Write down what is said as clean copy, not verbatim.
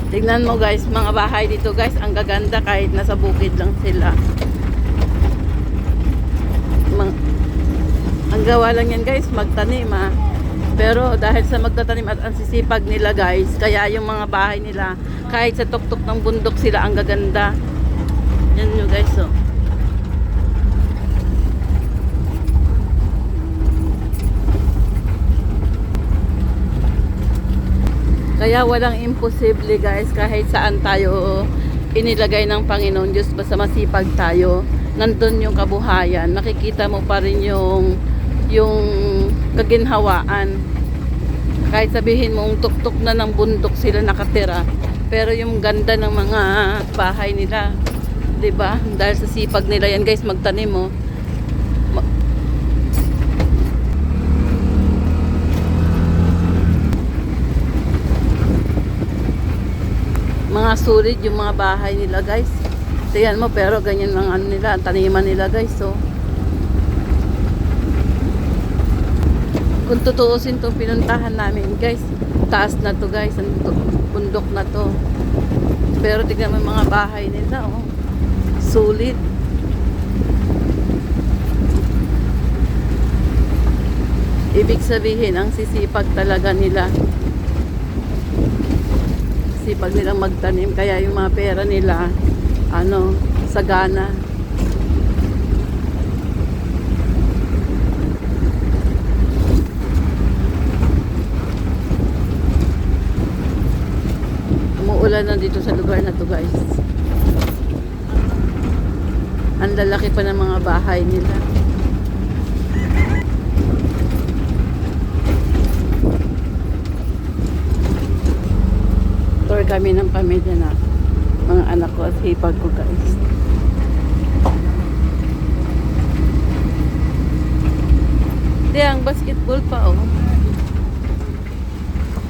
Tignan mo guys, mga bahay dito guys, ang gaganda kahit nasa bukid lang sila. Ang gawa lang yan guys, magtanim ha. Pero dahil sa magtatanim at ang sisipag nila guys, kaya yung mga bahay nila, kahit sa tuktok ng bundok sila, ang gaganda. Yan nyo guys oh. Kaya walang imposible guys, kahit saan tayo inilagay ng Panginoon Diyos, basta masipag tayo, nandun yung kabuhayan, nakikita mo pa rin yung kaginhawaan. Kahit sabihin mong tuktok na ng bundok sila nakatira, pero yung ganda ng mga bahay nila, 'di ba? Dahil sa sipag nila yan guys, magtanim mo. Mga sulit yung mga bahay nila guys. Tingnan mo, pero ganyan lang ano nila, taniman nila guys. So, kung tutuusin itong pinuntahan namin guys, taas na to guys, ang bundok na to. Pero tingnan mo yung mga bahay nila, oh. Sulit. Ibig sabihin, ang sisipag talaga nila. Sipag nilang magtanim, kaya yung mga pera nila sagana. Umuulan na dito sa lugar na to guys. Ang lalaki pa ng mga bahay nila. Tour kami ng pamilya na mga anak ko at hipag ko guys. Di ang basketball pa oh.